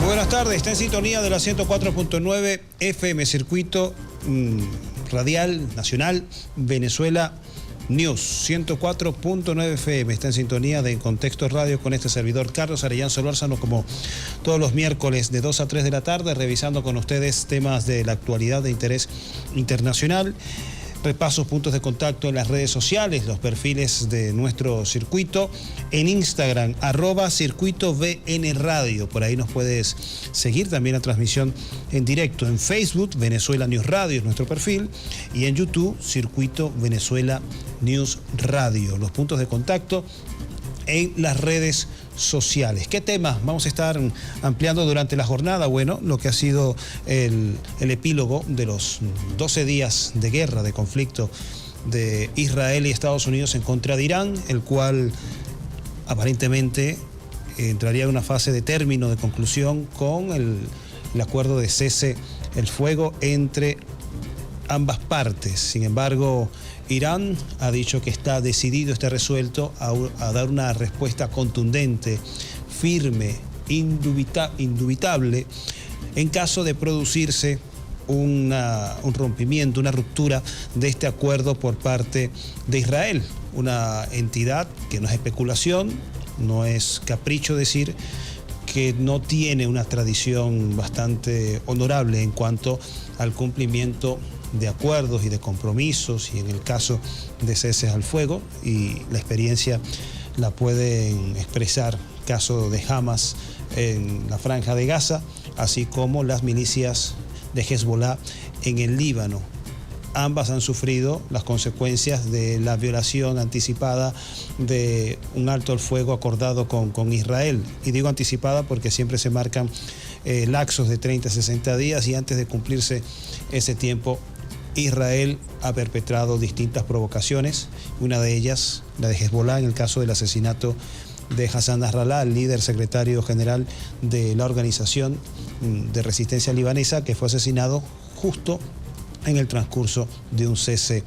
Buenas tardes, está en sintonía de la 104.9 FM, circuito radial nacional Venezuela News, 104.9 FM, está en sintonía de En Contexto Radio con este servidor Carlos Arellán Solórzano, como todos los miércoles de 2 a 3 de la tarde, revisando con ustedes temas de la actualidad de interés internacional. Repasos, puntos de contacto en las redes sociales, los perfiles de nuestro circuito, en Instagram, @circuitovnradio, por ahí nos puedes seguir, también la transmisión en directo, en Facebook, Venezuela News Radio es nuestro perfil, y en YouTube, Circuito Venezuela News Radio, los puntos de contacto en las redes sociales. ¿Qué temas vamos a estar ampliando durante la jornada? Bueno, lo que ha sido el epílogo de los 12 días de guerra, de conflicto de Israel y Estados Unidos en contra de Irán, el cual aparentemente entraría en una fase de término, de conclusión, con el acuerdo de cese el fuego entre ambas partes. Sin embargo, Irán ha dicho que está decidido, está resuelto a dar una respuesta contundente, firme, indubitable, en caso de producirse un rompimiento, una ruptura de este acuerdo por parte de Israel, una entidad que no es especulación, no es capricho decir que no tiene una tradición bastante honorable en cuanto al cumplimiento de acuerdos y de compromisos, y en el caso de ceses al fuego, y la experiencia la pueden expresar caso de Hamas en la Franja de Gaza, así como las milicias de Hezbollah en el Líbano. Ambas han sufrido las consecuencias de la violación anticipada de un alto al fuego acordado con Israel. Y digo anticipada porque siempre se marcan lapsos de 30 a 60 días, y antes de cumplirse ese tiempo, Israel ha perpetrado distintas provocaciones, una de ellas, la de Hezbollah, en el caso del asesinato de Hassan Nasrallah, el líder secretario general de la organización de resistencia libanesa, que fue asesinado justo en el transcurso de un cese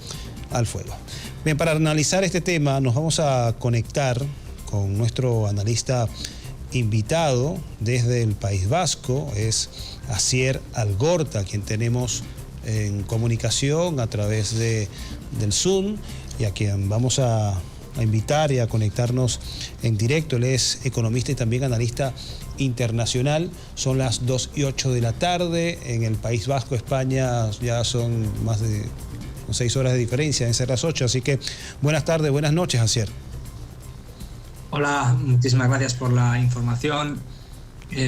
al fuego. Bien, para analizar este tema nos vamos a conectar con nuestro analista invitado desde el País Vasco, es Asier Algorta, quien tenemos en comunicación a través del Zoom, y a quien vamos a invitar y a conectarnos en directo. Él es economista y también analista internacional. Son las 2:08 de la tarde en el País Vasco, España. Ya son más de 6 horas de diferencia, en ser las 8, así que buenas tardes, buenas noches, Asier. Hola, muchísimas gracias por la información,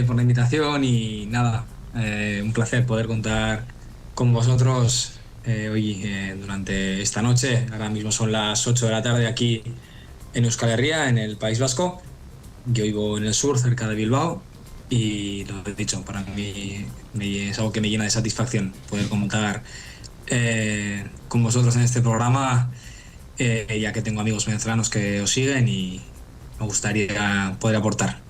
por la invitación, y nada, un placer poder contar con vosotros hoy durante esta noche. Ahora mismo son las 8 de la tarde aquí en Euskal Herria, en el País Vasco. Yo vivo en el sur, cerca de Bilbao, y lo he dicho, para mí es algo que me llena de satisfacción poder contar con vosotros en este programa, ya que tengo amigos venezolanos que os siguen y me gustaría poder aportar.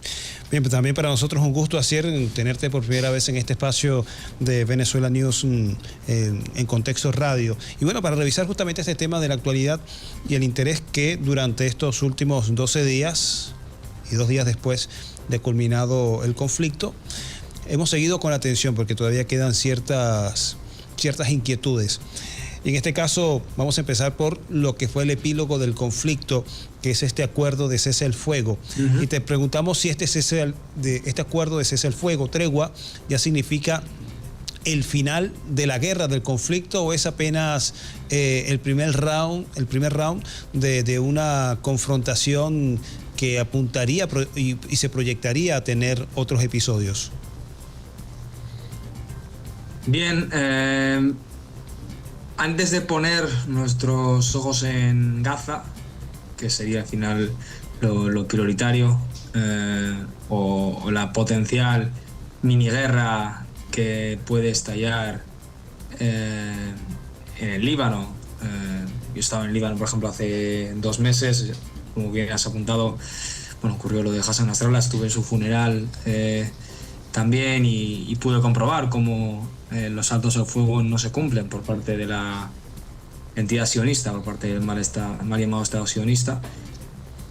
Bien, pues también para nosotros un gusto, Asier, tenerte por primera vez en este espacio de Venezuela News en Contexto Radio. Y bueno, para revisar justamente este tema de la actualidad y el interés que durante estos últimos 12 días y 2 días después de culminado el conflicto, hemos seguido con atención porque todavía quedan ciertas inquietudes. Y en este caso vamos a empezar por lo que fue el epílogo del conflicto, que es este acuerdo de cese al fuego. Y te preguntamos si este acuerdo de cese al fuego, tregua, ya significa el final de la guerra, del conflicto, o es apenas el primer round de una confrontación que apuntaría y se proyectaría a tener otros episodios. Bien, antes de poner nuestros ojos en Gaza, que sería al final lo prioritario, o la potencial miniguerra que puede estallar en el Líbano. Yo estaba en el Líbano, por ejemplo, hace 2 meses, como bien has apuntado. Bueno, ocurrió lo de Hassan Nasrallah, estuve en su funeral también, y pude comprobar cómo los altos al fuego no se cumplen por parte de la entidad sionista, por parte del mal llamado Estado sionista.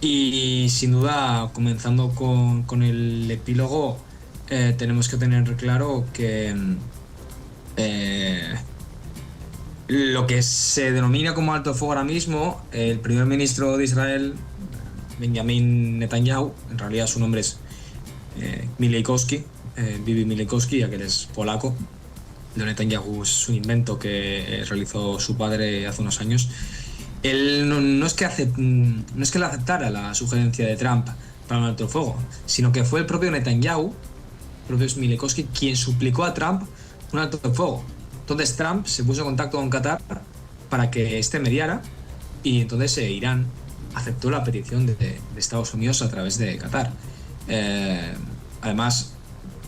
Y sin duda, comenzando con el epílogo, tenemos que tener claro que lo que se denomina como alto fuego ahora mismo, el primer ministro de Israel, Benjamin Netanyahu, en realidad su nombre es Milejkowski, Bibi Milejkowski, ya que él es polaco. Lo de Netanyahu es un invento que realizó su padre hace unos años. Él no es que le aceptara la sugerencia de Trump para un alto el fuego, sino que fue el propio Netanyahu, el propio Milejkowski, quien suplicó a Trump un alto el fuego. Entonces Trump se puso en contacto con Qatar para que este mediara, y entonces Irán aceptó la petición de Estados Unidos a través de Qatar. Además,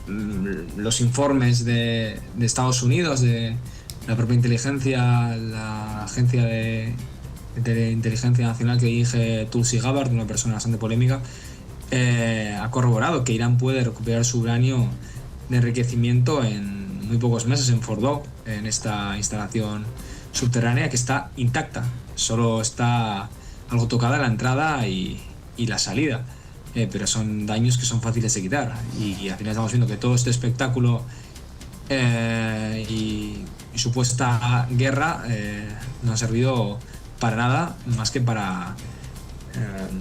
los informes de Estados Unidos, de la propia inteligencia, la agencia de inteligencia nacional que dirige Tulsi Gabbard, una persona bastante polémica, ha corroborado que Irán puede recuperar su uranio de enriquecimiento en muy pocos meses en Fordow, en esta instalación subterránea que está intacta. Solo está algo tocada la entrada y la salida, pero son daños que son fáciles de quitar, y al final estamos viendo que todo este espectáculo y supuesta guerra no ha servido para nada más que para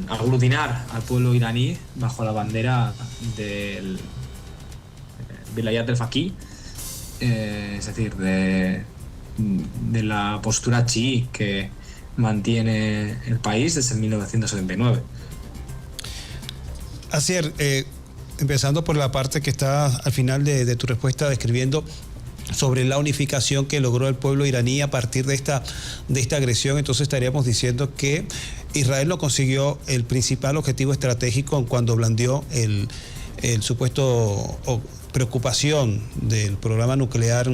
aglutinar al pueblo iraní bajo la bandera del Vilayat del Faqih, es decir, de la postura chií que mantiene el país desde 1979. Asier, empezando por la parte que está al final de tu respuesta, describiendo sobre la unificación que logró el pueblo iraní a partir de esta agresión, entonces estaríamos diciendo que Israel no consiguió el principal objetivo estratégico cuando blandió el supuesto preocupación del programa nuclear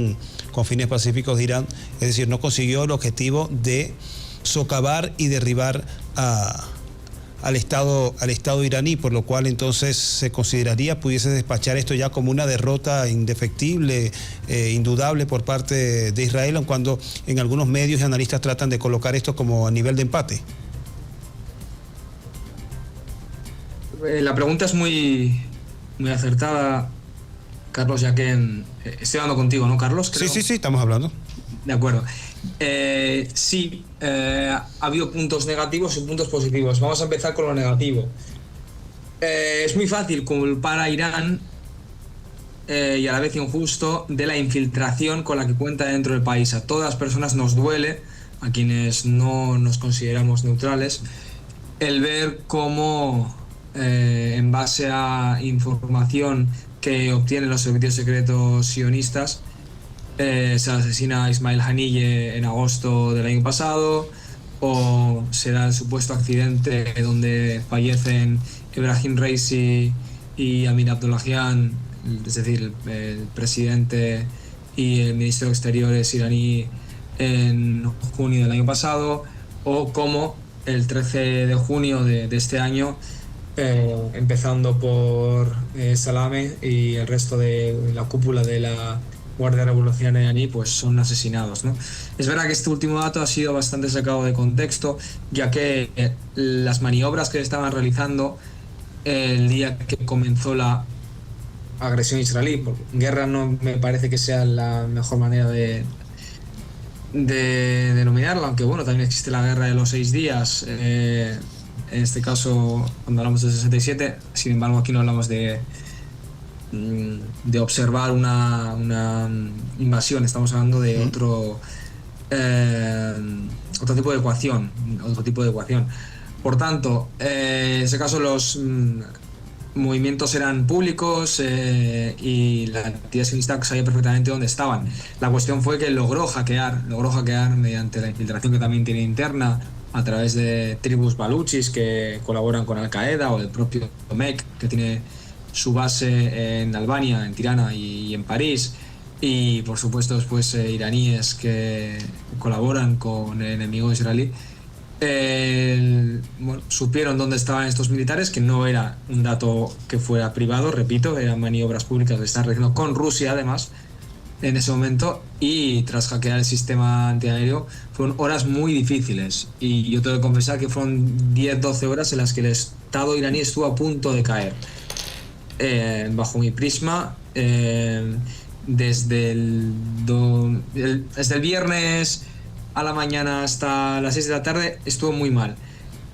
con fines pacíficos de Irán, es decir, no consiguió el objetivo de socavar y derribar al Estado iraní, por lo cual entonces se consideraría, pudiese despachar esto ya como una derrota indefectible, indudable por parte de Israel, aun cuando en algunos medios y analistas tratan de colocar esto como a nivel de empate. La pregunta es muy acertada, Carlos, ya que estoy hablando contigo, ¿no, Carlos? Creo. Sí, estamos hablando. De acuerdo. Sí, ha habido puntos negativos y puntos positivos. Vamos a empezar con lo negativo. Es muy fácil culpar a Irán y a la vez injusto de la infiltración con la que cuenta dentro del país. A todas las personas nos duele, a quienes no nos consideramos neutrales, el ver cómo en base a información que obtienen los servicios secretos sionistas, se asesina a Ismail Haniyeh en agosto del año pasado, o se da el supuesto accidente donde fallecen Ebrahim Raisi y Amin Abdollahian, es decir, el presidente y el ministro de Exteriores iraní, en junio del año pasado, o como el 13 de junio de este año, empezando por Salameh y el resto de la cúpula de la Guardia Revolucionaria iraní, pues son asesinados, ¿no? Es verdad que este último dato ha sido bastante sacado de contexto, ya que las maniobras que estaban realizando el día que comenzó la agresión israelí, porque guerra no me parece que sea la mejor manera de denominarla, aunque bueno, también existe la guerra de los 6 días, en este caso cuando hablamos de 67, sin embargo aquí no hablamos de observar una invasión, estamos hablando de otro tipo de ecuación, Por tanto, en ese caso los movimientos eran públicos y la entidad sionista sabía perfectamente dónde estaban. La cuestión fue que logró hackear mediante la infiltración que también tiene interna a través de tribus baluchis que colaboran con Al Qaeda, o el propio MEC, que tiene su base en Albania, en Tirana y en París, y por supuesto después iraníes que colaboran con el enemigo israelí. Supieron dónde estaban estos militares, que no era un dato que fuera privado, repito, eran maniobras públicas que están realizando con Rusia además en ese momento, y tras hackear el sistema antiaéreo fueron horas muy difíciles, y yo tengo que confesar que fueron 10-12 horas en las que el Estado iraní estuvo a punto de caer. bajo mi prisma, desde el viernes a la mañana hasta las 6 de la tarde estuvo muy mal.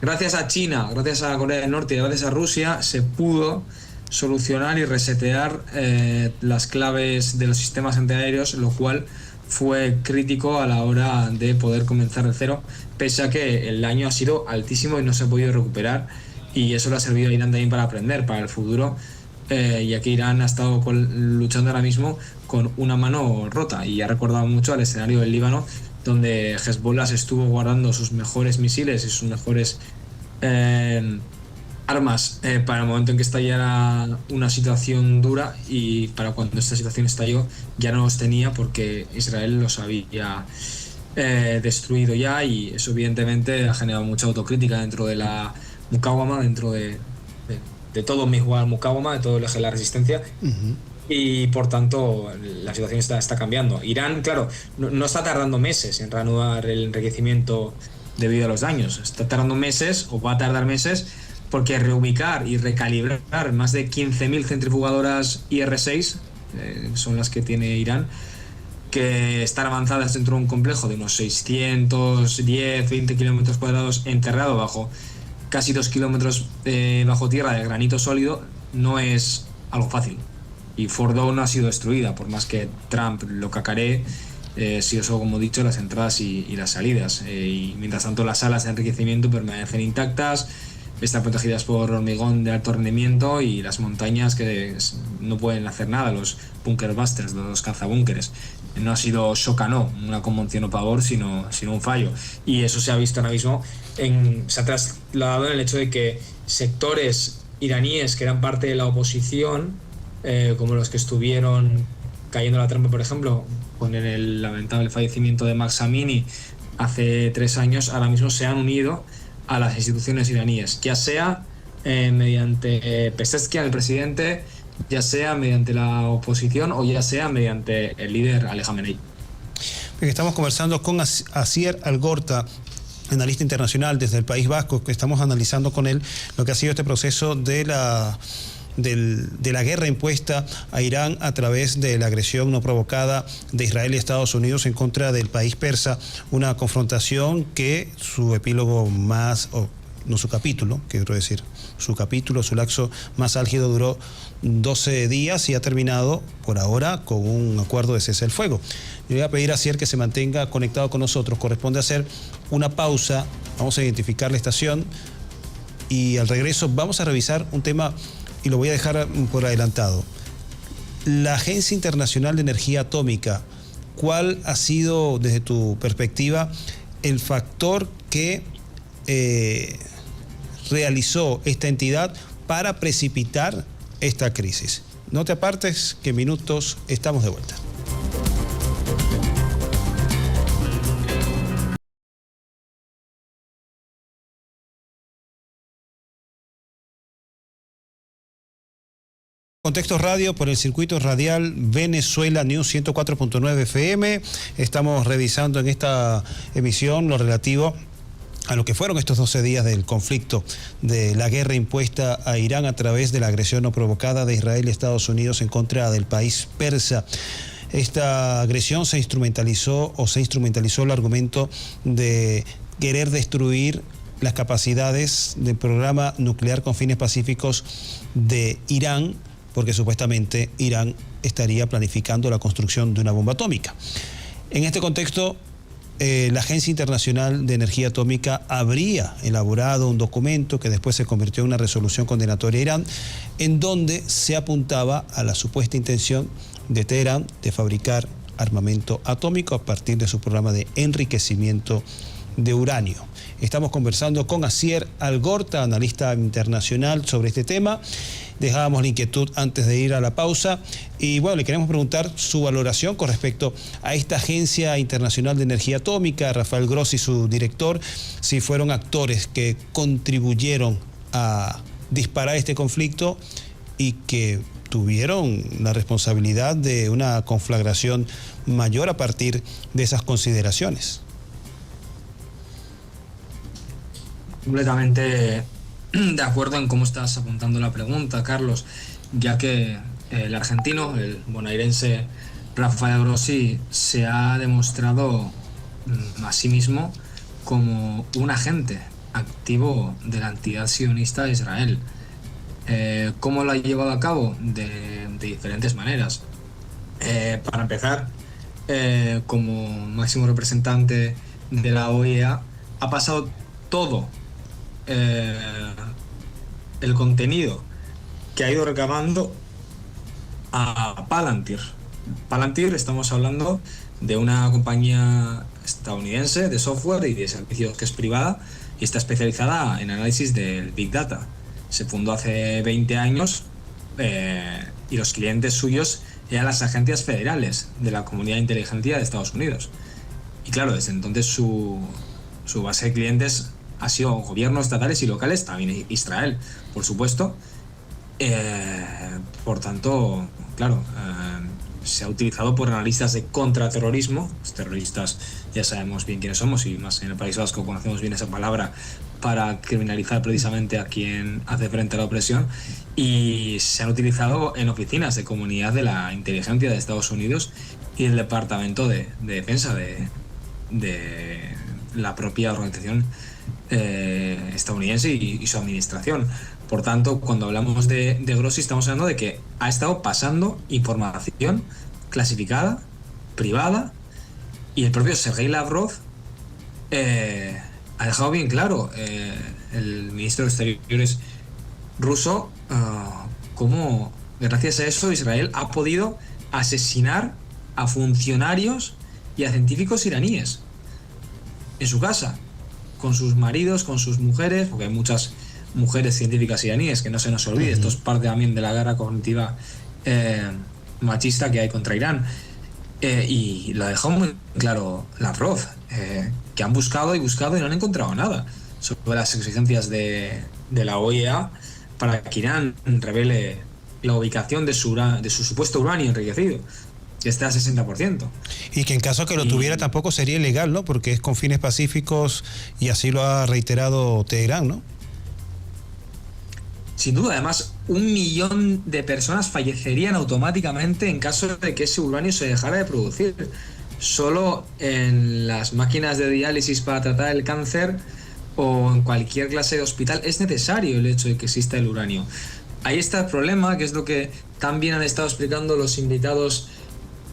Gracias a China, gracias a Corea del Norte y gracias a Rusia se pudo solucionar y resetear las claves de los sistemas antiaéreos, lo cual fue crítico a la hora de poder comenzar de cero, pese a que el daño ha sido altísimo y no se ha podido recuperar, y eso le ha servido a Irán también para aprender para el futuro, ya que Irán ha estado luchando ahora mismo con una mano rota, y ha recordado mucho al escenario del Líbano, donde Hezbollah se estuvo guardando sus mejores misiles y sus mejores armas para el momento en que estallara una situación dura, y para cuando esta situación estalló ya no los tenía porque Israel los había destruido ya, y eso evidentemente ha generado mucha autocrítica dentro de la Mukawama, dentro de todo Mihwar Mukawama, de todo el eje de la resistencia. Y por tanto la situación está cambiando. Irán, claro, no está tardando meses en reanudar el enriquecimiento debido a los daños, está tardando meses, o va a tardar meses, porque reubicar y recalibrar más de 15.000 centrifugadoras IR-6 son las que tiene Irán, que están avanzadas dentro de un complejo de unos 610-20 kilómetros cuadrados, enterrado bajo casi 2 kilómetros bajo tierra de granito sólido, no es algo fácil. Y Fordow no ha sido destruida, por más que Trump lo cacaree, sí, eso, como he dicho, las entradas y las salidas. Y mientras tanto las salas de enriquecimiento permanecen intactas, están protegidas por hormigón de alto rendimiento, y las montañas que no pueden hacer nada, los bunker busters, los cazabúnkeres. No ha sido shock, no, una conmoción o pavor, sino un fallo. Y eso se ha visto ahora mismo, se ha trasladado en el hecho de que sectores iraníes que eran parte de la oposición, como los que estuvieron cayendo la trampa, por ejemplo, con el lamentable fallecimiento de Mahsa Amini hace 3 años, ahora mismo se han unido a las instituciones iraníes, ya sea mediante Pezeshkian, el presidente, ya sea mediante la oposición, o ya sea mediante el líder Ali Khamenei. Estamos conversando con Asier Algorta, analista internacional desde el País Vasco, que estamos analizando con él lo que ha sido este proceso de la guerra impuesta a Irán a través de la agresión no provocada de Israel y Estados Unidos en contra del país persa, una confrontación que su epílogo su capítulo, su lapso más álgido duró 12 días y ha terminado por ahora con un acuerdo de cese del fuego. Le voy a pedir a Asier que se mantenga conectado con nosotros. Corresponde hacer una pausa, vamos a identificar la estación y al regreso vamos a revisar un tema, y lo voy a dejar por adelantado. La Agencia Internacional de Energía Atómica, ¿cuál ha sido, desde tu perspectiva, el factor que realizó esta entidad para precipitar esta crisis? No te apartes, que en minutos estamos de vuelta. Contexto Radio por el circuito radial Venezuela News 104.9 FM. Estamos revisando en esta emisión lo relativo a lo que fueron estos 12 días del conflicto, de la guerra impuesta a Irán a través de la agresión no provocada de Israel y Estados Unidos en contra del país persa. Esta agresión se instrumentalizó el argumento de querer destruir las capacidades del programa nuclear con fines pacíficos de Irán, porque supuestamente Irán estaría planificando la construcción de una bomba atómica. En este contexto, la Agencia Internacional de Energía Atómica habría elaborado un documento que después se convirtió en una resolución condenatoria a Irán, en donde se apuntaba a la supuesta intención de Teherán de fabricar armamento atómico a partir de su programa de enriquecimiento de uranio. Estamos conversando con Asier Algorta, analista internacional, sobre este tema. Dejábamos la inquietud antes de ir a la pausa y bueno, le queremos preguntar su valoración con respecto a esta Agencia Internacional de Energía Atómica, Rafael Grossi, su director, si fueron actores que contribuyeron a disparar este conflicto y que tuvieron la responsabilidad de una conflagración mayor a partir de esas consideraciones. Completamente de acuerdo en cómo estás apuntando la pregunta, Carlos. ya que el argentino, el bonaerense Rafael Grossi, se ha demostrado a sí mismo como un agente activo de la entidad sionista de Israel. ¿Cómo lo ha llevado a cabo? De diferentes maneras. Para empezar, como máximo representante de la OEA, ha pasado todo el contenido que ha ido recabando a Palantir. Palantir, estamos hablando de una compañía estadounidense de software y de servicios que es privada y está especializada en análisis del Big Data. Se fundó hace 20 años y los clientes suyos eran las agencias federales de la Comunidad de Inteligencia de Estados Unidos. Y claro, desde entonces su base de clientes ha sido gobiernos estatales y locales, también Israel, por supuesto. Por tanto, claro, se ha utilizado por analistas de contraterrorismo. Los terroristas ya sabemos bien quiénes somos, y más en el País Vasco conocemos bien esa palabra, para criminalizar precisamente a quien hace frente a la opresión, y se han utilizado en oficinas de comunidad de la inteligencia de Estados Unidos y el Departamento de Defensa de la propia organización estadounidense y su administración. Por tanto, cuando hablamos de Grossi, estamos hablando de que ha estado pasando información clasificada, privada, y el propio Sergei Lavrov ha dejado bien claro, el ministro de Exteriores ruso, cómo gracias a eso Israel ha podido asesinar a funcionarios y a científicos iraníes en su casa, con sus maridos, con sus mujeres, porque hay muchas mujeres científicas iraníes, que no se nos olvide. Esto es parte también de la guerra cognitiva machista que hay contra Irán. Y lo ha dejado muy claro Lavrov, que han buscado y buscado y no han encontrado nada sobre las exigencias de la OEA para que Irán revele la ubicación de su supuesto uranio enriquecido, que está al 60%. Y que en caso que lo tuviera tampoco sería ilegal, ¿no? Porque es con fines pacíficos, y así lo ha reiterado Teherán, ¿no? Sin duda, además, 1 millón de personas fallecerían automáticamente en caso de que ese uranio se dejara de producir. Solo en las máquinas de diálisis para tratar el cáncer o en cualquier clase de hospital es necesario el hecho de que exista el uranio. Ahí está el problema, que es lo que también han estado explicando los invitados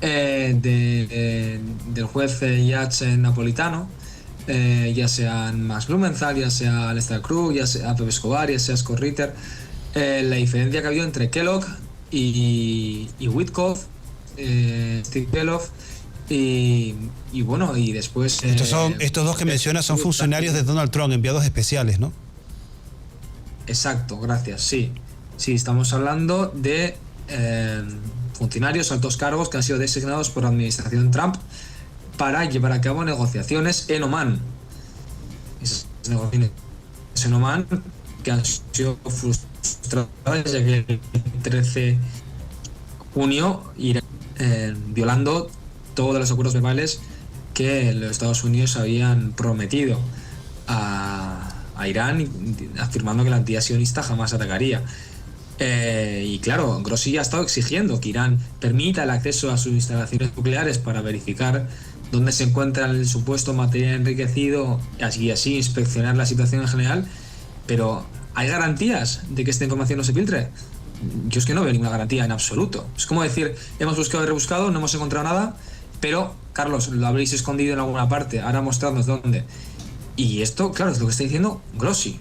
del juez Yach Napolitano, ya sean Max Blumenthal, ya sea Lester Krug, ya sea Pepe Escobar, ya sea Scott Ritter. La diferencia que ha habido entre Kellogg y Witkoff, Steve Kellogg, y bueno, y después... Estos dos que mencionas son funcionarios de Donald Trump, enviados especiales, ¿no? Exacto, gracias, sí. Sí, estamos hablando de funcionarios, altos cargos que han sido designados por la administración Trump para llevar a cabo negociaciones en Omán. Esas negociaciones en Omán que han sido frustradas, ya que el 13 de junio Irán, violando todos los acuerdos verbales que los Estados Unidos habían prometido a Irán, afirmando que la entidad sionista jamás atacaría. Y claro, Grossi ha estado exigiendo que Irán permita el acceso a sus instalaciones nucleares para verificar dónde se encuentra el supuesto material enriquecido y así inspeccionar la situación en general. Pero ¿hay garantías de que esta información no se filtre? Yo es que no veo ninguna garantía en absoluto. Es como decir, hemos buscado y rebuscado, no hemos encontrado nada, pero, Carlos, lo habréis escondido en alguna parte, ahora mostradnos dónde. Y esto, claro, es lo que está diciendo Grossi,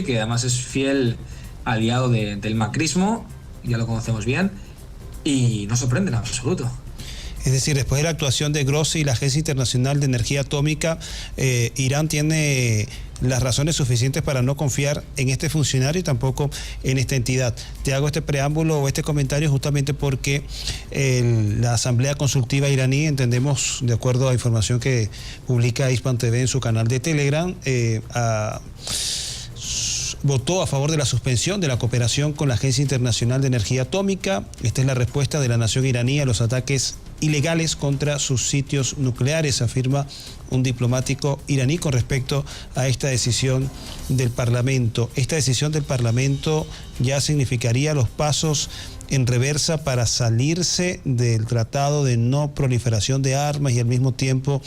que además es fiel aliado del macrismo, ya lo conocemos bien, y no sorprende en absoluto. Es decir, después de la actuación de Grossi y la Agencia Internacional de Energía Atómica, Irán tiene las razones suficientes para no confiar en este funcionario y tampoco en esta entidad. Te hago este preámbulo o este comentario justamente porque la Asamblea Consultiva iraní, entendemos, de acuerdo a información que publica Hispan TV en su canal de Telegram, votó a favor de la suspensión de la cooperación con la Agencia Internacional de Energía Atómica. Esta es la respuesta de la nación iraní a los ataques ilegales contra sus sitios nucleares, afirma un diplomático iraní con respecto a esta decisión del Parlamento. Esta decisión del Parlamento ya significaría los pasos en reversa para salirse del tratado de no proliferación de armas y al mismo tiempo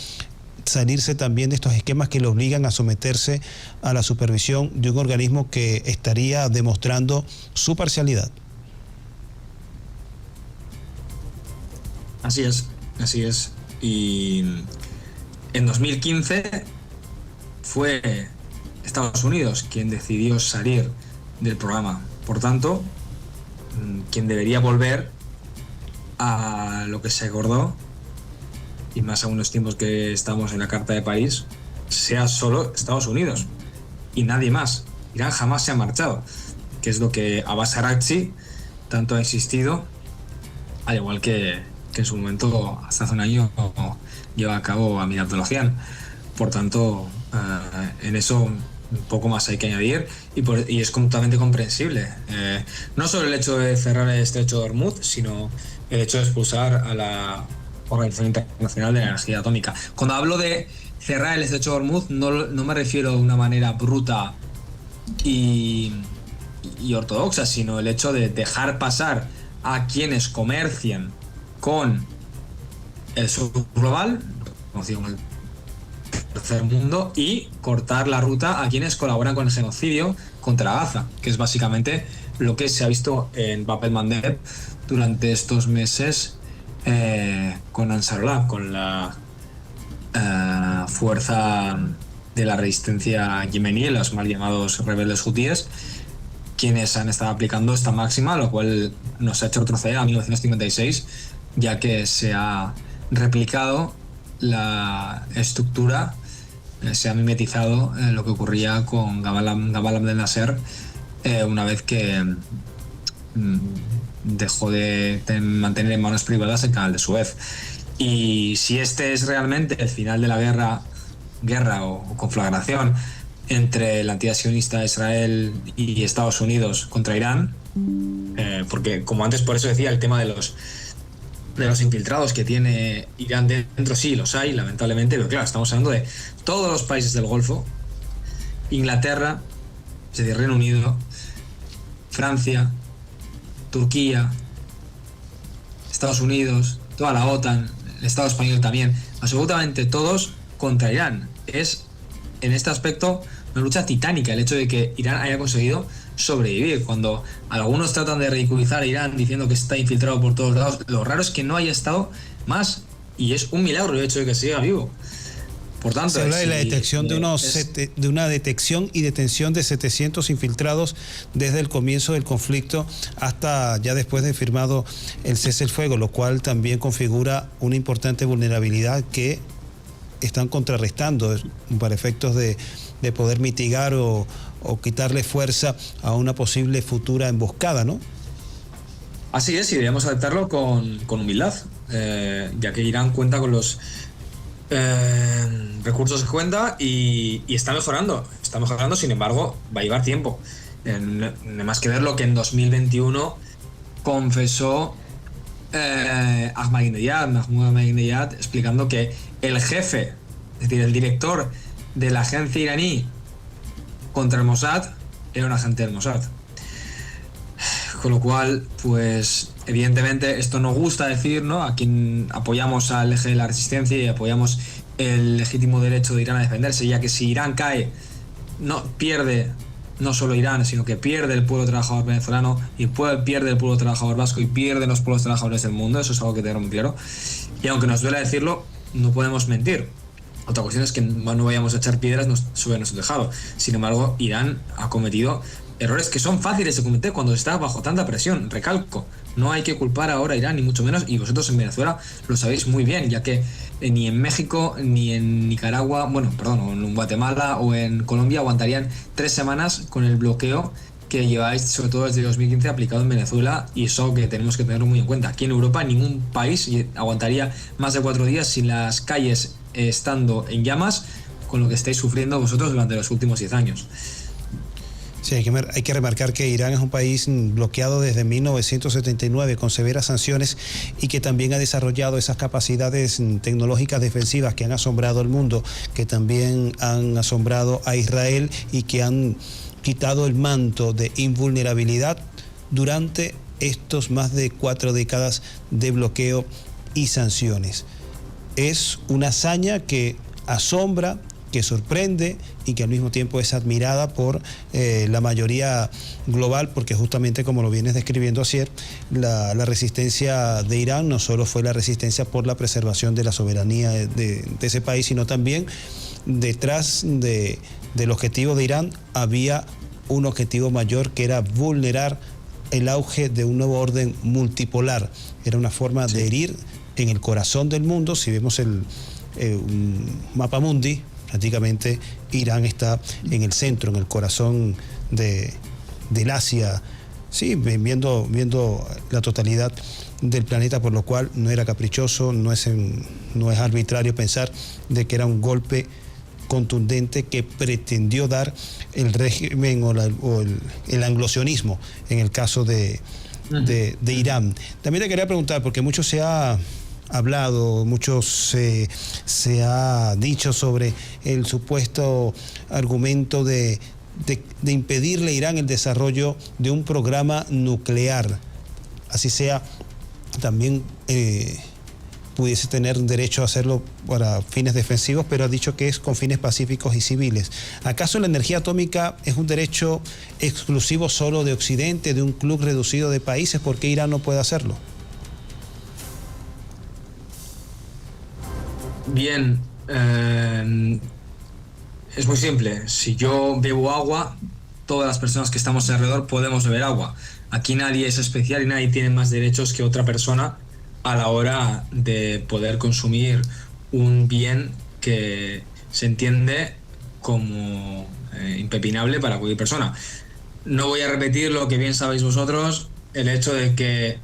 salirse también de estos esquemas que le obligan a someterse a la supervisión de un organismo que estaría demostrando su parcialidad? Así es, así es. Y en 2015 fue Estados Unidos quien decidió salir del programa. Por tanto, quien debería volver a lo que se acordó, y más aún en los tiempos que estamos en la Carta de París, sea solo Estados Unidos y nadie más. Irán jamás se ha marchado, que es lo que Abbas Araghchi tanto ha insistido, al igual que en su momento, hasta hace un año, lleva a cabo Amir Abdollahian. Por tanto, en eso poco más hay que añadir, y es completamente comprensible. No solo el hecho de cerrar el estrecho de Hormuz, sino el hecho de expulsar a la Organización Internacional de la Energía Atómica. Cuando hablo de cerrar el estrecho de Hormuz, no me refiero de una manera bruta y ortodoxa, sino el hecho de dejar pasar a quienes comercian con el sur global, conocido como el tercer mundo, y cortar la ruta a quienes colaboran con el genocidio contra Gaza, que es básicamente lo que se ha visto en Bab el-Mandeb durante estos meses con Ansarullah, con la fuerza de la resistencia yemení, los mal llamados rebeldes hutíes, quienes han estado aplicando esta máxima, lo cual nos ha hecho retroceder a 1956, ya que se ha replicado la estructura, se ha mimetizado lo que ocurría con Gamal Abdel Nasser una vez que dejó de mantener en manos privadas el canal de Suez. Y si este es realmente el final de la guerra o conflagración entre la entidad sionista de Israel y Estados Unidos contra Irán, porque como antes, por eso decía, el tema de los infiltrados que tiene Irán dentro, sí, los hay, lamentablemente, pero claro, estamos hablando de todos los países del Golfo, Inglaterra, es decir, Reino Unido, Francia, Turquía, Estados Unidos, toda la OTAN, el Estado español también, absolutamente todos contra Irán. Es, en este aspecto, una lucha titánica el hecho de que Irán haya conseguido sobrevivir. Cuando algunos tratan de ridiculizar a Irán diciendo que está infiltrado por todos lados, lo raro es que no haya estado más, y es un milagro el hecho de que siga vivo. Por tanto, se habla de la detección de una detección y detención de 700 infiltrados desde el comienzo del conflicto hasta ya después de firmado el cese el fuego, lo cual también configura una importante vulnerabilidad que están contrarrestando para efectos de poder mitigar o quitarle fuerza a una posible futura emboscada, ¿no? Así es, y debemos aceptarlo con humildad, ya que Irán cuenta con los recursos que cuenta y está mejorando, sin embargo, va a llevar tiempo. No hay más que ver lo que en 2021 confesó Mahmoud Ahmadinejad, explicando que el jefe, es decir, el director de la agencia iraní contra el Mossad era un agente del Mossad. Con lo cual, pues evidentemente esto nos gusta decir, ¿no?, a quien apoyamos al eje de la resistencia y apoyamos el legítimo derecho de Irán a defenderse, ya que si Irán cae, pierde no solo Irán, sino que pierde el pueblo trabajador venezolano y pierde el pueblo trabajador vasco y pierden los pueblos trabajadores del mundo. Eso es algo que tenemos muy claro. Y aunque nos duela decirlo, no podemos mentir. Otra cuestión es que no vayamos a echar piedras sobre nuestro tejado. Sin embargo, Irán ha cometido errores que son fáciles de cometer cuando se está bajo tanta presión. Recalco, no hay que culpar ahora a Irán, ni mucho menos, y vosotros en Venezuela lo sabéis muy bien, ya que ni en México, ni en Nicaragua, o en Guatemala o en Colombia aguantarían 3 semanas con el bloqueo que lleváis, sobre todo desde 2015, aplicado en Venezuela, y eso que tenemos que tenerlo muy en cuenta. Aquí en Europa ningún país aguantaría más de 4 días sin las calles estando en llamas, con lo que estáis sufriendo vosotros durante los últimos 10 años. Sí, hay que remarcar que Irán es un país bloqueado desde 1979 con severas sanciones y que también ha desarrollado esas capacidades tecnológicas defensivas que han asombrado al mundo, que también han asombrado a Israel y que han quitado el manto de invulnerabilidad durante estos más de 4 décadas de bloqueo y sanciones. Es una hazaña que asombra, que sorprende y que al mismo tiempo es admirada por la mayoría global, porque justamente como lo vienes describiendo ayer, la resistencia de Irán no solo fue la resistencia por la preservación de la soberanía de ese país, sino también detrás del objetivo de Irán había un objetivo mayor, que era vulnerar el auge de un nuevo orden multipolar. Era una forma de herir en el corazón del mundo. Si vemos el mapa mundi, prácticamente Irán está en el centro, en el corazón del Asia, sí, viendo la totalidad del planeta, por lo cual no era caprichoso, no es arbitrario pensar de que era un golpe contundente que pretendió dar el régimen o el anglosionismo en el caso de Irán. También te quería preguntar, porque mucho se ha hablado, mucho se ha dicho sobre el supuesto argumento de impedirle a Irán el desarrollo de un programa nuclear, así sea también pudiese tener derecho a hacerlo para fines defensivos, pero ha dicho que es con fines pacíficos y civiles. ¿Acaso la energía atómica es un derecho exclusivo solo de Occidente, de un club reducido de países? ¿Por qué Irán no puede hacerlo? Bien, es muy simple. Si yo bebo agua, todas las personas que estamos alrededor podemos beber agua. Aquí nadie es especial y nadie tiene más derechos que otra persona a la hora de poder consumir un bien que se entiende como impepinable para cualquier persona. No voy a repetir lo que bien sabéis vosotros, el hecho de que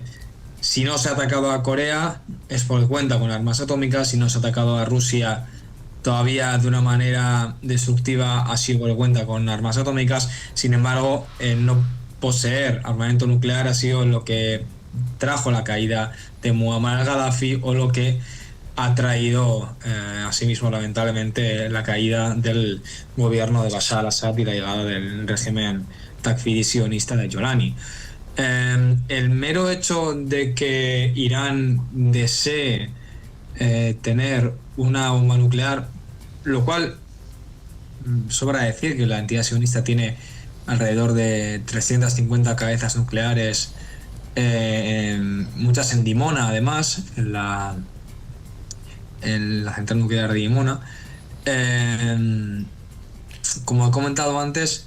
si no se ha atacado a Corea es porque cuenta con armas atómicas, si no se ha atacado a Rusia todavía de una manera destructiva ha sido porque cuenta con armas atómicas. Sin embargo, no poseer armamento nuclear ha sido lo que trajo la caída de Muammar al-Gaddafi, o lo que ha traído asimismo lamentablemente la caída del gobierno de Bashar al-Assad y la llegada del régimen takfiri sionista de Jolani. El mero hecho de que Irán desee tener una bomba nuclear, lo cual sobra decir que la entidad sionista tiene alrededor de 350 cabezas nucleares, muchas en Dimona, además, en la central nuclear de Dimona. Como he comentado antes,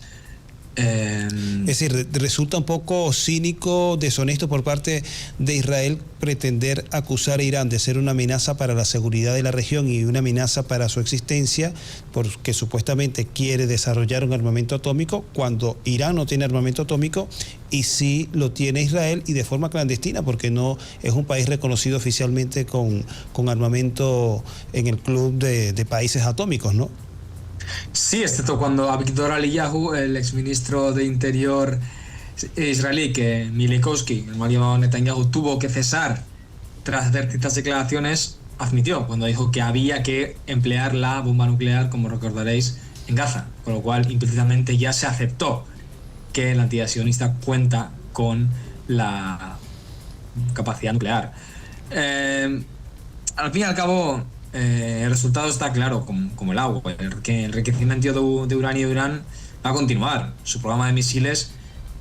es decir, resulta un poco cínico, deshonesto por parte de Israel pretender acusar a Irán de ser una amenaza para la seguridad de la región y una amenaza para su existencia, porque supuestamente quiere desarrollar un armamento atómico, cuando Irán no tiene armamento atómico y sí lo tiene Israel, y de forma clandestina, porque no es un país reconocido oficialmente con armamento en el club de países atómicos, ¿no? Sí, excepto cuando Avigdor Aliyahu, el exministro de Interior israelí, que Mileikowski, el mal llamado Netanyahu, tuvo que cesar tras hacer ciertas declaraciones, admitió cuando dijo que había que emplear la bomba nuclear, como recordaréis, en Gaza, con lo cual implícitamente ya se aceptó que la entidad sionista cuenta con la capacidad nuclear. Al fin y al cabo, el resultado está claro, como el agua. El enriquecimiento de uranio de Irán va a continuar. Su programa de misiles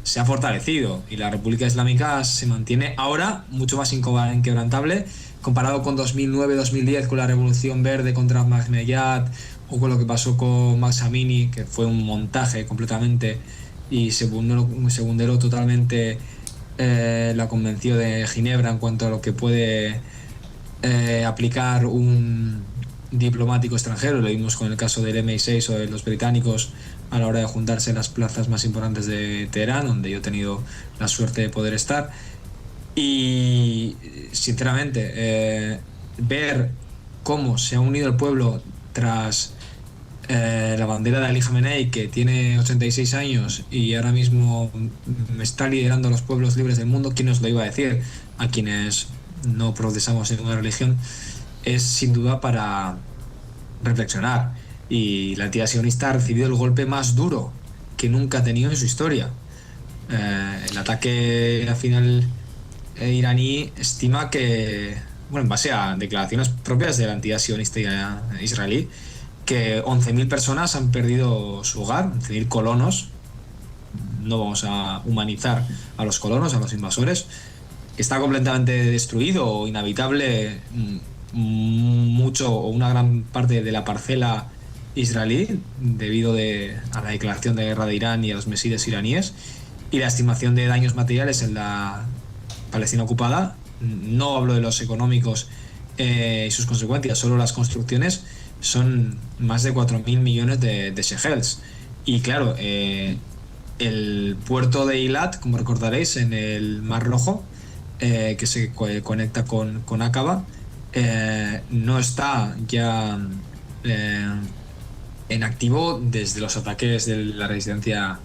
se ha fortalecido y la República Islámica se mantiene ahora mucho más inquebrantable comparado con 2009-2010, con la Revolución Verde contra Ahmadinejad, o con lo que pasó con Max Amini, que fue un montaje completamente y se vulneró totalmente la Convención de Ginebra en cuanto a lo que puede aplicar un diplomático extranjero. Lo vimos con el caso del MI6 o de los británicos a la hora de juntarse en las plazas más importantes de Teherán, donde yo he tenido la suerte de poder estar. Y sinceramente, ver cómo se ha unido el pueblo tras la bandera de Ali Khamenei, que tiene 86 años y ahora mismo está liderando a los pueblos libres del mundo. ¿Quién nos lo iba a decir? A quienes no profesamos ninguna religión, es sin duda para reflexionar. Y la entidad sionista ha recibido el golpe más duro que nunca ha tenido en su historia. El ataque al final iraní estima que, bueno, en base a declaraciones propias de la entidad sionista israelí, que 11.000 personas han perdido su hogar, 11.000 colonos. No vamos a humanizar a los colonos, a los invasores. Está completamente destruido o inhabitable mucho o una gran parte de la parcela israelí debido a la declaración de guerra de Irán y a los misiles iraníes, y la estimación de daños materiales en la Palestina ocupada, no hablo de los económicos y sus consecuencias, solo las construcciones, son más de 4.000 millones de shekels. Y claro, el puerto de Eilat, como recordaréis, en el Mar Rojo, que se conecta con Aqaba, no está ya en activo desde los ataques de la resistencia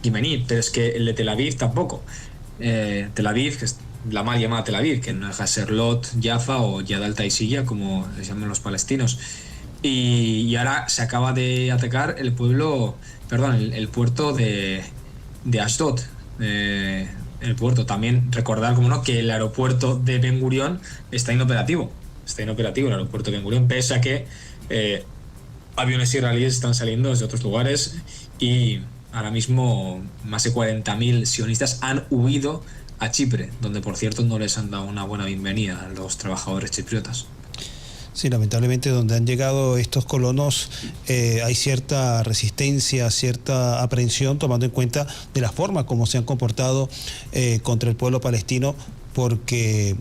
yemení, pero es que el de Tel Aviv tampoco. Tel Aviv, que es la mal llamada Tel Aviv, que no deja de ser Lot, Jaffa o Yad al-Taisiyya, como les llaman los palestinos. Y ahora se acaba de atacar el puerto de Ashdod. El puerto, también recordar, como no, que el aeropuerto de Ben Gurión está inoperativo. Está inoperativo el aeropuerto de Ben Gurión, pese a que aviones israelíes están saliendo desde otros lugares, y ahora mismo más de 40.000 sionistas han huido a Chipre, donde por cierto no les han dado una buena bienvenida a los trabajadores chipriotas. Sí, lamentablemente donde han llegado estos colonos hay cierta resistencia, cierta aprehensión, tomando en cuenta de la forma como se han comportado contra el pueblo palestino, porque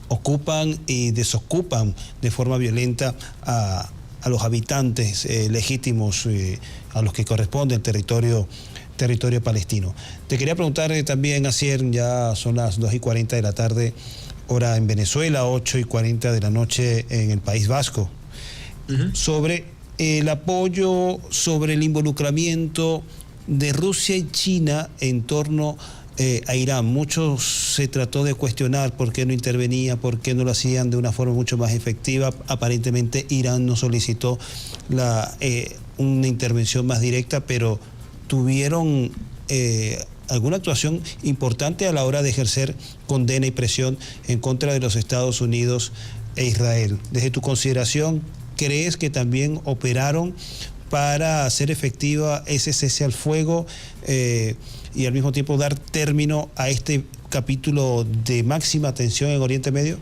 ocupan y desocupan de forma violenta a los habitantes legítimos a los que corresponde el territorio palestino. Te quería preguntar también, Asier, ya son las 2:40 de la tarde, hora en Venezuela, 8:40 de la noche en el País Vasco, sobre el apoyo, sobre el involucramiento de Rusia y China en torno a Irán. Mucho se trató de cuestionar por qué no intervenía, por qué no lo hacían de una forma mucho más efectiva. Aparentemente Irán no solicitó una intervención más directa, pero tuvieron alguna actuación importante a la hora de ejercer condena y presión en contra de los Estados Unidos e Israel. Desde tu consideración, ¿crees que también operaron para hacer efectiva ese cese al fuego y al mismo tiempo dar término a este capítulo de máxima tensión en Oriente Medio?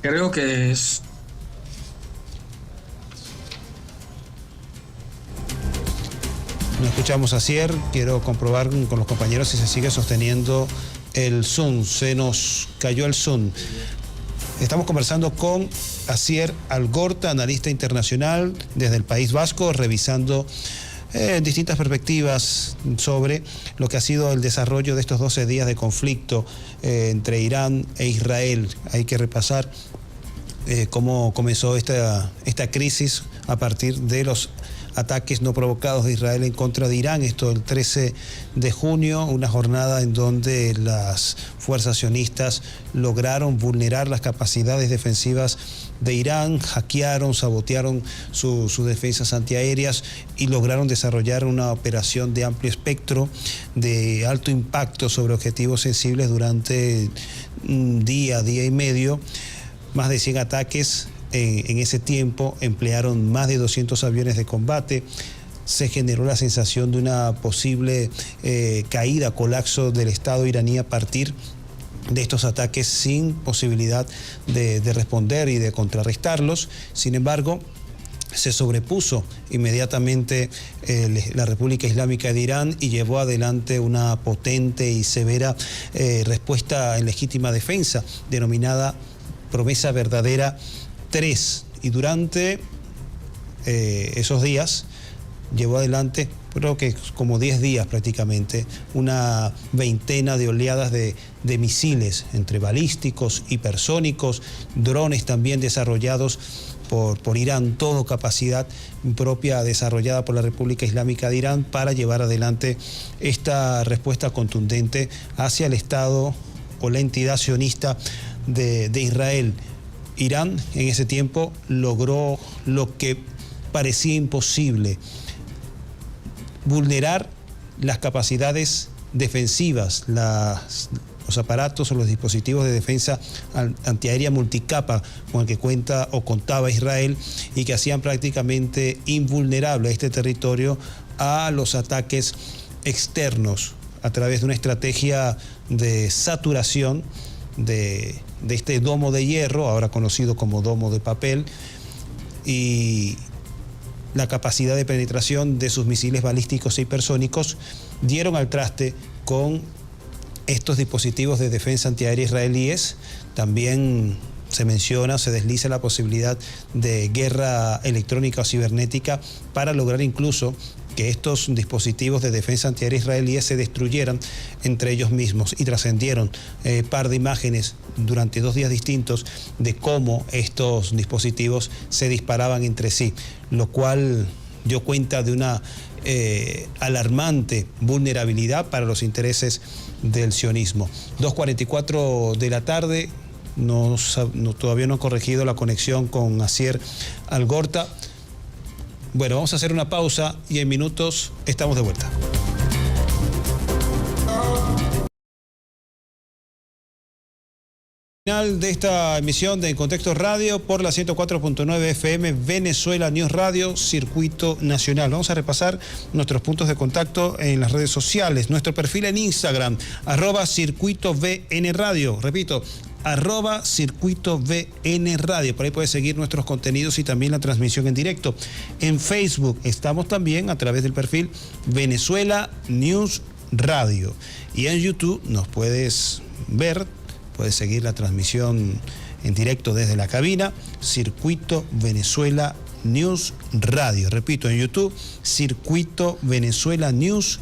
Creo que es... No escuchamos a Asier. Quiero comprobar con los compañeros si se sigue sosteniendo el Zoom. Se nos cayó el Zoom. Estamos conversando con Asier Algorta, analista internacional desde el País Vasco, revisando distintas perspectivas sobre lo que ha sido el desarrollo de estos 12 días de conflicto entre Irán e Israel. Hay que repasar cómo comenzó esta crisis a partir de los ataques no provocados de Israel en contra de Irán. Esto el 13 de junio, una jornada en donde las fuerzas sionistas lograron vulnerar las capacidades defensivas de Irán, hackearon, sabotearon sus defensas antiaéreas y lograron desarrollar una operación de amplio espectro, de alto impacto sobre objetivos sensibles durante un día y medio. Más de 100 ataques. En ese tiempo emplearon más de 200 aviones de combate. Se generó la sensación de una posible caída, colapso del Estado iraní a partir de estos ataques, sin posibilidad de responder y de contrarrestarlos. Sin embargo, se sobrepuso inmediatamente la República Islámica de Irán y llevó adelante una potente y severa respuesta en legítima defensa, denominada Promesa Verdadera 3, y durante esos días llevó adelante, creo que como 10 días prácticamente, una veintena de oleadas de misiles, entre balísticos, hipersónicos, drones también desarrollados por Irán, todo capacidad propia desarrollada por la República Islámica de Irán para llevar adelante esta respuesta contundente hacia el Estado o la entidad sionista de Israel. Irán en ese tiempo logró lo que parecía imposible: vulnerar las capacidades defensivas, los aparatos o los dispositivos de defensa antiaérea multicapa con el que cuenta o contaba Israel y que hacían prácticamente invulnerable a este territorio a los ataques externos a través de una estrategia de saturación de este domo de hierro, ahora conocido como domo de papel, y la capacidad de penetración de sus misiles balísticos e hipersónicos dieron al traste con estos dispositivos de defensa antiaérea israelíes. También se menciona, se desliza la posibilidad de guerra electrónica o cibernética para lograr incluso que estos dispositivos de defensa antiaérea israelíes se destruyeran entre ellos mismos, y trascendieron par de imágenes durante 2 días distintos de cómo estos dispositivos se disparaban entre sí, lo cual dio cuenta de una alarmante vulnerabilidad para los intereses del sionismo. 2:44 de la tarde, todavía no han corregido la conexión con Asier Algorta. Bueno, vamos a hacer una pausa y en minutos estamos de vuelta. Final de esta emisión de En Contexto Radio por la 104.9 FM Venezuela News Radio, Circuito Nacional. Vamos a repasar nuestros puntos de contacto en las redes sociales. Nuestro perfil en Instagram, @CircuitoVNRadio. Repito, @CircuitoVNRadio. Por ahí puedes seguir nuestros contenidos y también la transmisión en directo. En Facebook estamos también a través del perfil Venezuela News Radio. Y en YouTube nos puedes ver, puedes seguir la transmisión en directo desde la cabina, Circuito Venezuela News Radio. Repito, en YouTube, Circuito Venezuela News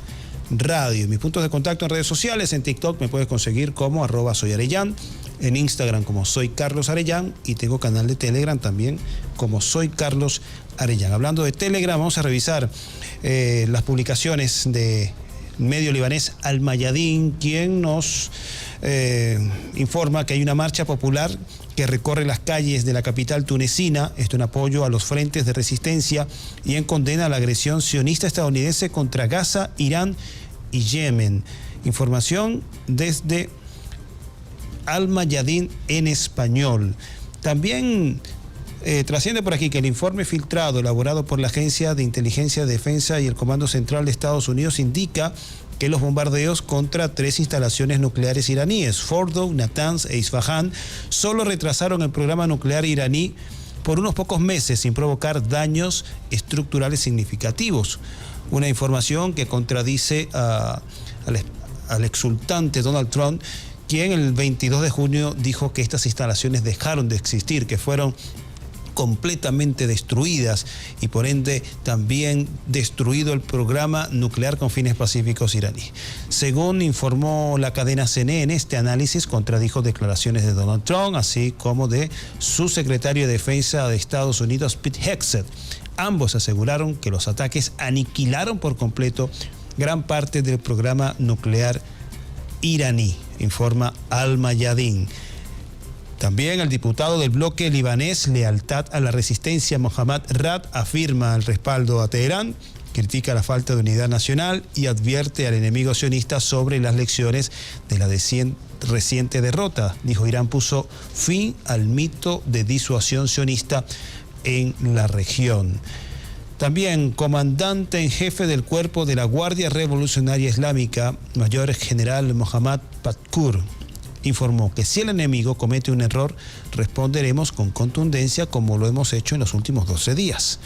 Radio. Mis puntos de contacto en redes sociales, en TikTok me puedes conseguir como @soyarellán, en Instagram como Soy Carlos Arellán, y tengo canal de Telegram también como Soy Carlos Arellán. Hablando de Telegram, vamos a revisar las publicaciones de medio libanés Al Mayadin, quien nos informa que hay una marcha popular que recorre las calles de la capital tunecina, esto en apoyo a los frentes de resistencia y en condena a la agresión sionista estadounidense contra Gaza, Irán y Yemen. Información desde Al Mayadin en español. También trasciende por aquí que el informe filtrado elaborado por la Agencia de Inteligencia de Defensa y el Comando Central de Estados Unidos indica que los bombardeos contra 3 instalaciones nucleares iraníes, Fordow, Natanz e Isfahan, solo retrasaron el programa nuclear iraní por unos pocos meses sin provocar daños estructurales significativos. Una información que contradice al exultante Donald Trump, quien el 22 de junio dijo que estas instalaciones dejaron de existir, que fueron completamente destruidas y por ende también destruido el programa nuclear con fines pacíficos iraní. Según informó la cadena CNN, este análisis contradijo declaraciones de Donald Trump, así como de su secretario de Defensa de Estados Unidos, Pete Hegseth. Ambos aseguraron que los ataques aniquilaron por completo gran parte del programa nuclear iraní, informa Al Mayadin. También el diputado del bloque libanés Lealtad a la Resistencia, Mohammad Rad, afirma el respaldo a Teherán, critica la falta de unidad nacional y advierte al enemigo sionista sobre las lecciones de la reciente derrota. Dijo, Irán puso fin al mito de disuasión sionista en la región. También, comandante en jefe del cuerpo de la Guardia Revolucionaria Islámica, Mayor General Mohammad Patkur, informó que si el enemigo comete un error, responderemos con contundencia como lo hemos hecho en los últimos 12 días.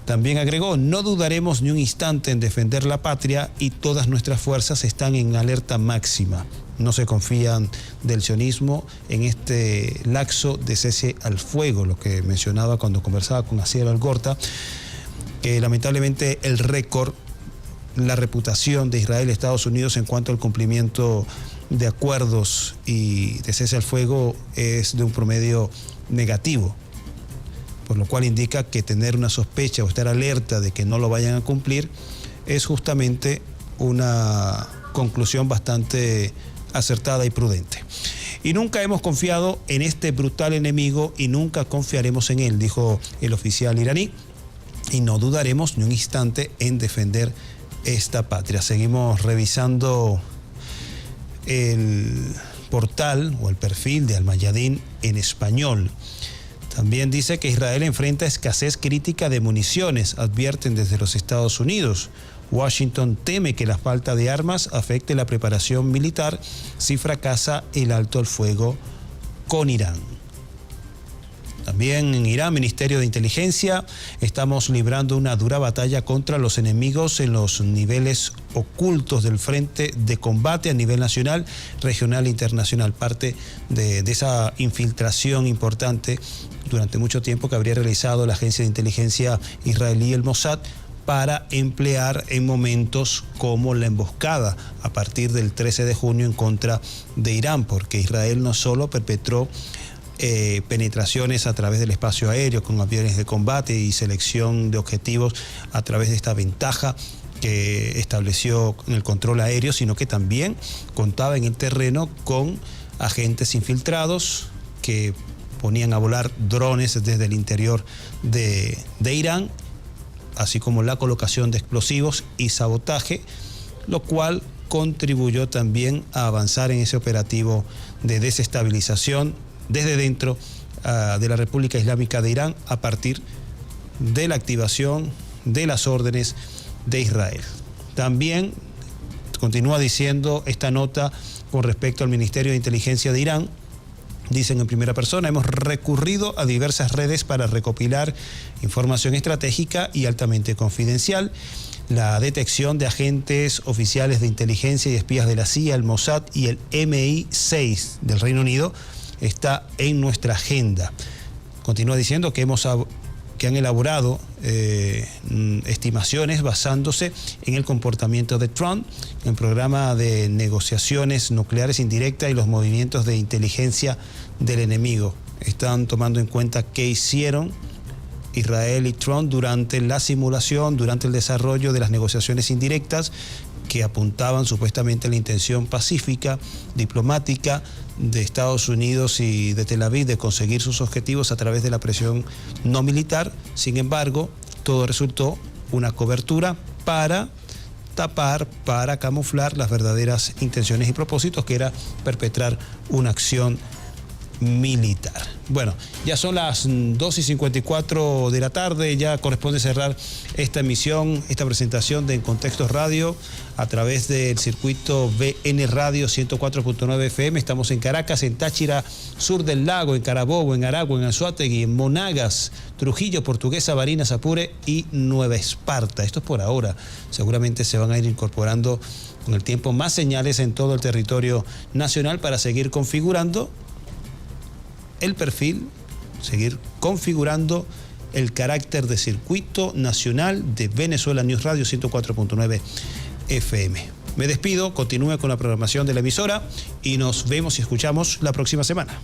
También agregó, no dudaremos ni un instante en defender la patria y todas nuestras fuerzas están en alerta máxima. No se confían del sionismo en este laxo de cese al fuego, lo que mencionaba cuando conversaba con Asier Algorta, que lamentablemente el récord, la reputación de Israel y Estados Unidos en cuanto al cumplimiento de acuerdos y de cese al fuego es de un promedio negativo, por lo cual indica que tener una sospecha o estar alerta de que no lo vayan a cumplir es justamente una conclusión bastante acertada y prudente. Y nunca hemos confiado en este brutal enemigo y nunca confiaremos en él, dijo el oficial iraní, y no dudaremos ni un instante en defender esta patria. Seguimos revisando el portal o el perfil de Al-Mayadin en español. También dice que Israel enfrenta escasez crítica de municiones, advierten desde los Estados Unidos. Washington teme que la falta de armas afecte la preparación militar si fracasa el alto el fuego con Irán. También en Irán, Ministerio de Inteligencia, estamos librando una dura batalla contra los enemigos en los niveles ocultos del frente de combate a nivel nacional, regional e internacional. Parte de esa infiltración importante durante mucho tiempo que habría realizado la agencia de inteligencia israelí, el Mossad, para emplear en momentos como la emboscada a partir del 13 de junio en contra de Irán, porque Israel no solo perpetró penetraciones a través del espacio aéreo con aviones de combate y selección de objetivos a través de esta ventaja que estableció en el control aéreo, sino que también contaba en el terreno con agentes infiltrados que ponían a volar drones desde el interior de Irán, así como la colocación de explosivos y sabotaje, lo cual contribuyó también a avanzar en ese operativo de desestabilización desde dentro de la República Islámica de Irán a partir de la activación de las órdenes de Israel. También continúa diciendo esta nota con respecto al Ministerio de Inteligencia de Irán. Dicen en primera persona: hemos recurrido a diversas redes para recopilar información estratégica y altamente confidencial. La detección de agentes oficiales de inteligencia y espías de la CIA, el Mossad y el MI6 del Reino Unido está en nuestra agenda. Continúa diciendo que han elaborado estimaciones basándose en el comportamiento de Trump, en el programa de negociaciones nucleares indirectas y los movimientos de inteligencia del enemigo. Están tomando en cuenta qué hicieron Israel y Trump durante la simulación, durante el desarrollo de las negociaciones indirectas que apuntaban supuestamente a la intención pacífica, diplomática de Estados Unidos y de Tel Aviv de conseguir sus objetivos a través de la presión no militar. Sin embargo, todo resultó una cobertura para tapar, para camuflar las verdaderas intenciones y propósitos, que era perpetrar una acción militar. Bueno, ya son las 2:54 de la tarde, ya corresponde cerrar esta emisión, esta presentación de En Contexto Radio a través del circuito BN Radio 104.9 FM. Estamos en Caracas, en Táchira, Sur del Lago, en Carabobo, en Aragua, en Anzoátegui, en Monagas, Trujillo, Portuguesa, Barinas, Apure y Nueva Esparta. Esto es por ahora. Seguramente se van a ir incorporando con el tiempo más señales en todo el territorio nacional para seguir configurando el perfil, seguir configurando el carácter de circuito nacional de Venezuela News Radio 104.9 FM. Me despido, continúe con la programación de la emisora y nos vemos y escuchamos la próxima semana.